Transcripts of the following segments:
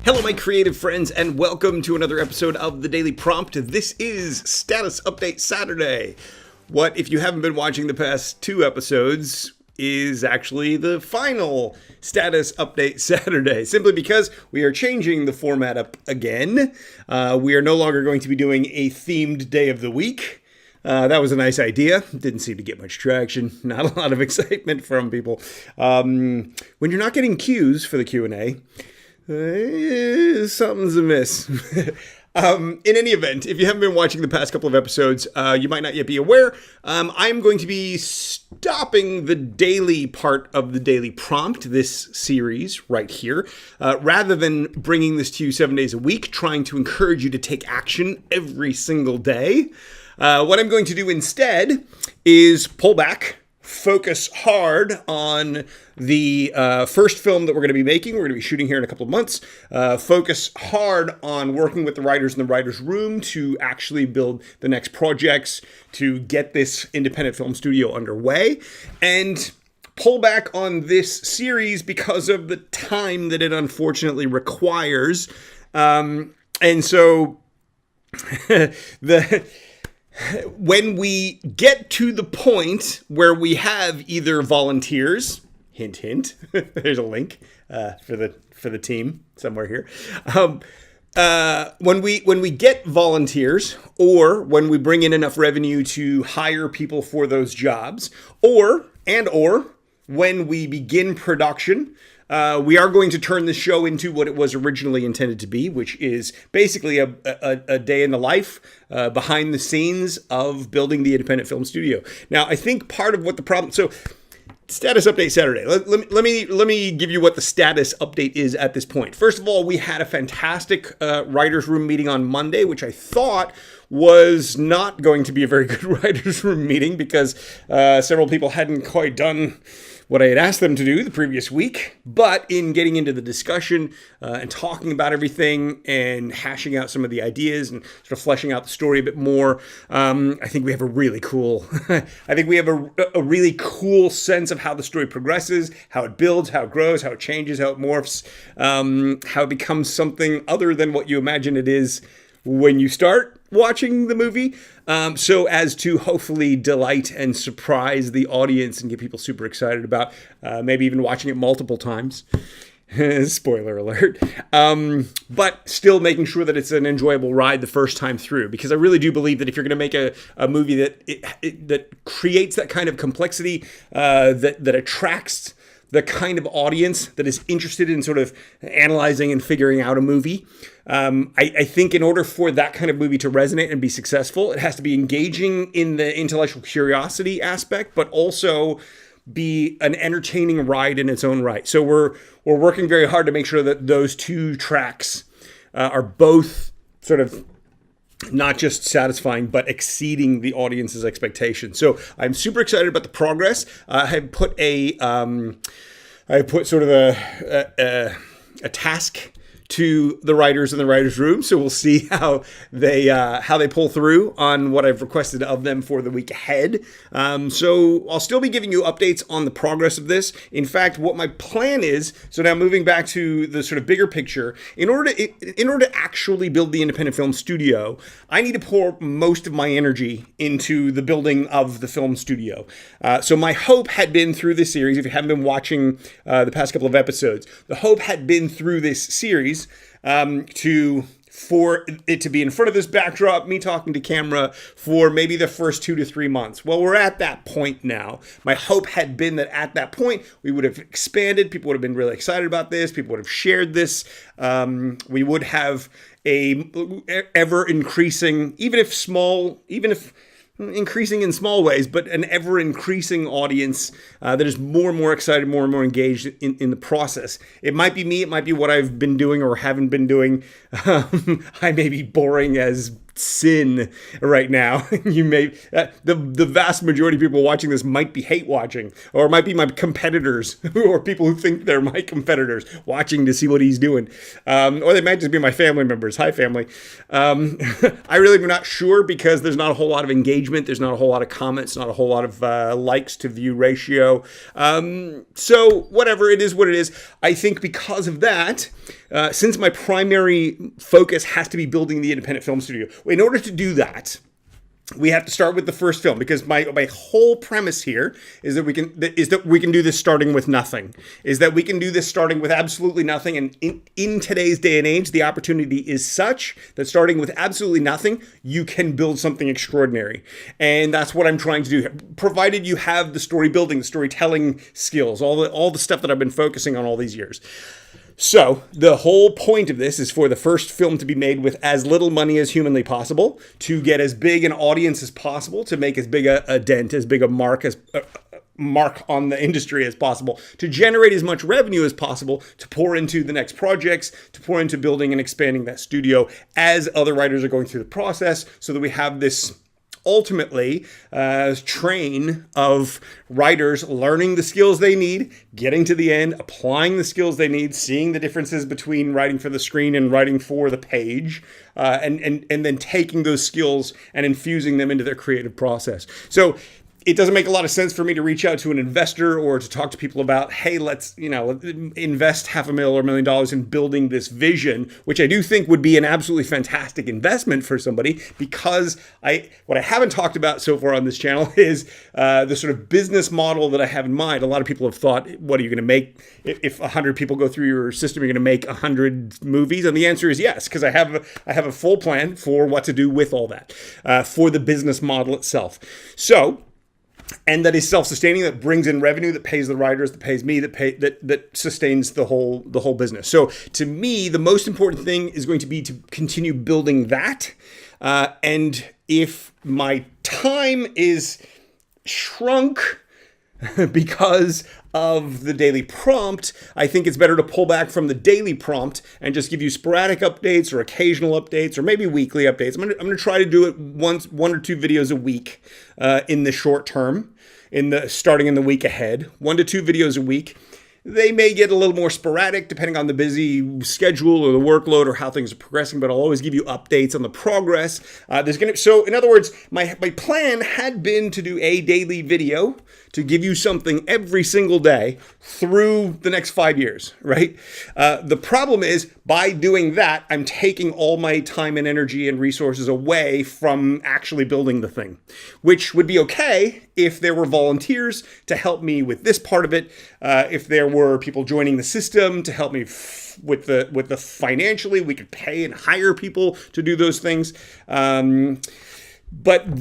Hello, my creative friends, and welcome to another episode of The Daily Prompt. This is Status Update Saturday. What, if you haven't been watching the past two episodes, is actually the final Status Update Saturday, simply because we are changing the format up again. We are no longer going to be doing a themed day of the week. That was a nice idea. Didn't seem to get much traction. Not a lot of excitement from people. When you're not getting cues for the Q&A, something's amiss. In any event, if you haven't been watching the past couple of episodes, you might not yet be aware. I'm going to be stopping the daily part of the Daily Prompt, this series right here, rather than bringing this to you 7 days a week, trying to encourage you to take action every single day. What I'm going to do instead is pull back, focus hard on the first film that we're going to be making. We're going to be shooting here in a couple of months. Focus hard on working with the writers in the writer's room to actually build the next projects, to get this independent film studio underway, and pull back on this series because of the time that it unfortunately requires. And so when we get to the point where we have either volunteers, hint, hint, there's a link for the team somewhere here. When we get volunteers, or when we bring in enough revenue to hire people for those jobs, or when we begin production, we are going to turn the show into what it was originally intended to be, which is basically a day in the life behind the scenes of building the independent film studio. Now, I think part of what the problem... So, Status Update Saturday. Let me give you what the status update is at this point. First of all, we had a fantastic writer's room meeting on Monday, which I thought was not going to be a very good writer's room meeting because several people hadn't quite done what I had asked them to do the previous week. But in getting into the discussion and talking about everything and hashing out some of the ideas and sort of fleshing out the story a bit more, I think we have a really cool, a really cool sense of how the story progresses, how it builds, how it grows, how it changes, how it morphs, how it becomes something other than what you imagine it is when you start watching the movie, so as to hopefully delight and surprise the audience and get people super excited about maybe even watching it multiple times. Spoiler alert. But still making sure that it's an enjoyable ride the first time through, because I really do believe that if you're going to make a movie that creates that kind of complexity, that attracts the kind of audience that is interested in sort of analyzing and figuring out a movie. I think in order for that kind of movie to resonate and be successful, it has to be engaging in the intellectual curiosity aspect, but also be an entertaining ride in its own right. So we're working very hard to make sure that those two tracks are both sort of not just satisfying, but exceeding the audience's expectations. So I'm super excited about the progress. I put sort of a task to the writers in the writer's room. So we'll see how they pull through on what I've requested of them for the week ahead. So I'll still be giving you updates on the progress of this. In fact, what my plan is, so now moving back to the sort of bigger picture, in order to actually build the independent film studio, I need to pour most of my energy into the building of the film studio. So my hope had been through this series, if you haven't been watching the past couple of episodes, the hope had been through this series for it to be in front of this backdrop, me talking to camera for maybe the first 2 to 3 months. Well, we're at that point now. My hope had been that at that point, we would have expanded. People would have been really excited about this. People would have shared this. We would have a ever increasing, even if increasing in small ways, but an ever-increasing audience that is more and more excited, more and more engaged in the process. It might be me, it might be what I've been doing or haven't been doing. I may be boring as sin right now. You may the vast majority of people watching this might be hate watching, or might be my competitors, or people who think they're my competitors watching to see what he's doing, or they might just be my family members. Hi, family. I really am not sure, because there's not a whole lot of engagement. There's not a whole lot of comments. Not a whole lot of likes to view ratio. So whatever, it is what it is. I think because of that, since my primary focus has to be building the independent film studio, in order to do that, we have to start with the first film, because my whole premise here is that we can do this starting with nothing. Is that we can do this starting with absolutely nothing. And in today's day and age, the opportunity is such that starting with absolutely nothing, you can build something extraordinary. And that's what I'm trying to do here. Provided you have the story building, the storytelling skills, all the stuff that I've been focusing on all these years. So the whole point of this is for the first film to be made with as little money as humanly possible, to get as big an audience as possible, to make as big a dent, as big a mark on the industry as possible, to generate as much revenue as possible, to pour into the next projects, to pour into building and expanding that studio as other writers are going through the process, so that we have this ultimately train of writers learning the skills they need, getting to the end, applying the skills they need, seeing the differences between writing for the screen and writing for the page, and then taking those skills and infusing them into their creative process. So it doesn't make a lot of sense for me to reach out to an investor or to talk to people about, hey, let's invest $500,000 or $1 million in building this vision, which I do think would be an absolutely fantastic investment for somebody, because what I haven't talked about so far on this channel is the sort of business model that I have in mind. A lot of people have thought, what are you going to make if 100 people go through your system? You're going to make 100 movies, and the answer is yes, because I have a full plan for what to do with all that, for the business model itself. So. And that is self-sustaining, that brings in revenue, that pays the writers, that pays me, that sustains the whole business. So to me, the most important thing is going to be to continue building that. And if my time is shrunk because of the daily prompt, I think it's better to pull back from the daily prompt and just give you sporadic updates or occasional updates or maybe weekly updates. I'm going to try to do it one or two videos a week in the short term, starting in the week ahead, 1 to 2 videos a week. They may get a little more sporadic depending on the busy schedule or the workload or how things are progressing, but I'll always give you updates on the progress. So in other words, my plan had been to do a daily video to give you something every single day through the next 5 years, right? The problem is, by doing that, I'm taking all my time and energy and resources away from actually building the thing, which would be okay if there were volunteers to help me with this part of it, if there were people joining the system to help me with the financially, we could pay and hire people to do those things. But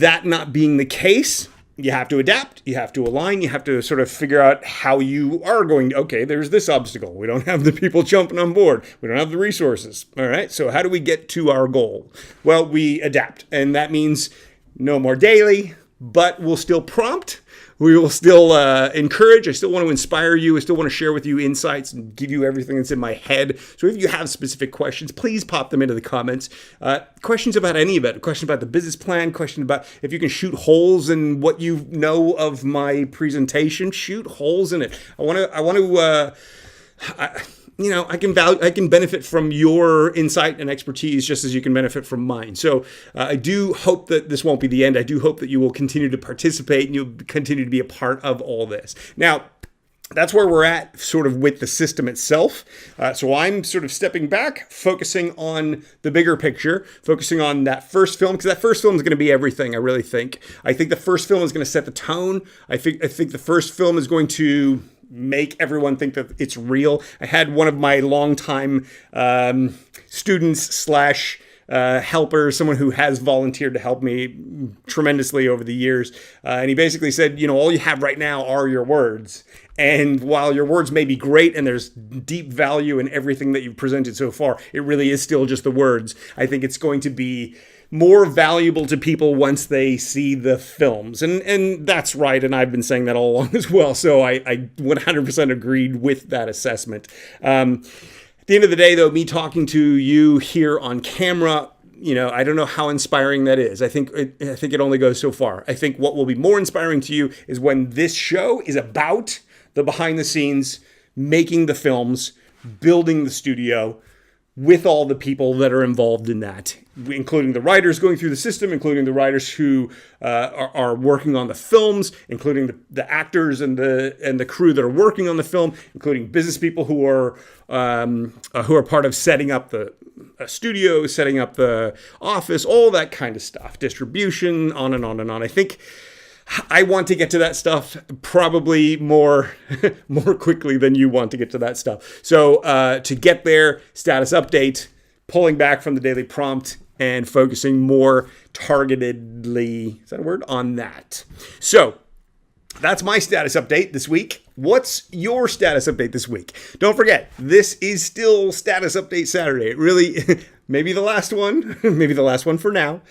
that not being the case, you have to adapt, you have to align, you have to sort of figure out how you are going to, okay, there's this obstacle. We don't have the people jumping on board. We don't have the resources. All right, so how do we get to our goal? Well, we adapt, and that means no more daily, but we'll still prompt. We will still encourage. I still want to inspire you. I still want to share with you insights and give you everything that's in my head. So if you have specific questions, please pop them into the comments. Questions about any of it. Question about the business plan. Question about if you can shoot holes in what you know of my presentation. Shoot holes in it. I can benefit from your insight and expertise just as you can benefit from mine. So I do hope that this won't be the end. I do hope that you will continue to participate and you'll continue to be a part of all this. Now, that's where we're at sort of with the system itself. So I'm sort of stepping back, focusing on the bigger picture, focusing on that first film, because that first film is going to be everything, I really think. I think the first film is going to set the tone. I think the first film is going to make everyone think that it's real. I had one of my longtime students / helpers, someone who has volunteered to help me tremendously over the years. And he basically said, all you have right now are your words. And while your words may be great and there's deep value in everything that you've presented so far, it really is still just the words. I think it's going to be more valuable to people once they see the films. And that's right, and I've been saying that all along as well, so I 100% agreed with that assessment. At the end of the day, though, me talking to you here on camera, I don't know how inspiring that is. I think it only goes so far. I think what will be more inspiring to you is when this show is about the behind the scenes, making the films, building the studio, with all the people that are involved in that, including the writers going through the system, including the writers who are working on the films, including the actors and the crew that are working on the film, including business people who are part of setting up the studio, setting up the office, all that kind of stuff, distribution, on and on and on. I think I want to get to that stuff probably more quickly than you want to get to that stuff. So to get there, status update, pulling back from the daily prompt and focusing more targetedly, is that a word, on that. So that's my status update this week. What's your status update this week? Don't forget, this is still Status Update Saturday. It really, maybe the last one for now.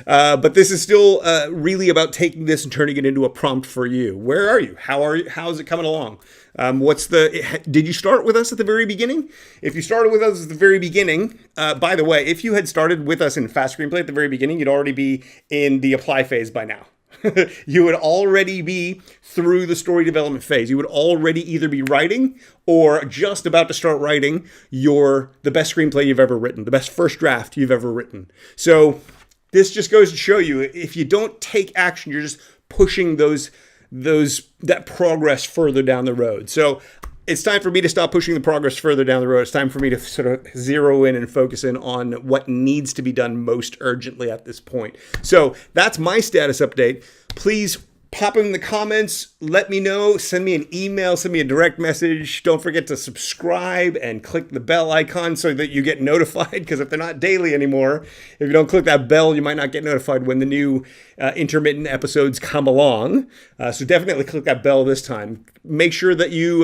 But this is still really about taking this and turning it into a prompt for you. Where are you? How's it coming along? Did you start with us at the very beginning? If you started with us at the very beginning, by the way, if you had started with us in Fast Screenplay at the very beginning, you'd already be in the apply phase by now. You would already be through the story development phase. You would already either be writing or just about to start writing the best screenplay you've ever written, the best first draft you've ever written. So this just goes to show you, if you don't take action, you're just pushing that progress further down the road. So it's time for me to stop pushing the progress further down the road. It's time for me to sort of zero in and focus in on what needs to be done most urgently at this point. So that's my status update. Please pop in the comments. Let me know. Send me an email. Send me a direct message. Don't forget to subscribe and click the bell icon so that you get notified, because if they're not daily anymore, if you don't click that bell, you might not get notified when the new intermittent episodes come along. So definitely click that bell this time. Make sure that you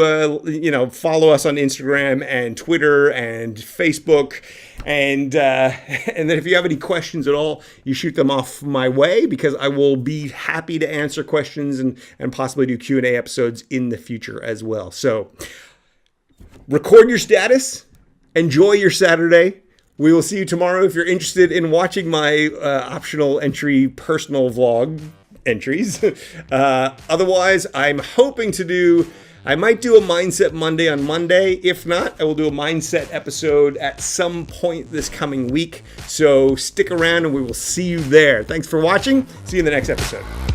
follow us on Instagram and Twitter and Facebook. And then if you have any questions at all, you shoot them off my way, because I will be happy to answer questions and possibly do Q&A episodes in the future as well. So record your status. Enjoy your Saturday. We will see you tomorrow. If you're interested in watching my optional entry personal vlog entries. Otherwise, I'm hoping I might do a Mindset Monday on Monday. If not, I will do a Mindset episode at some point this coming week. So stick around and we will see you there. Thanks for watching. See you in the next episode.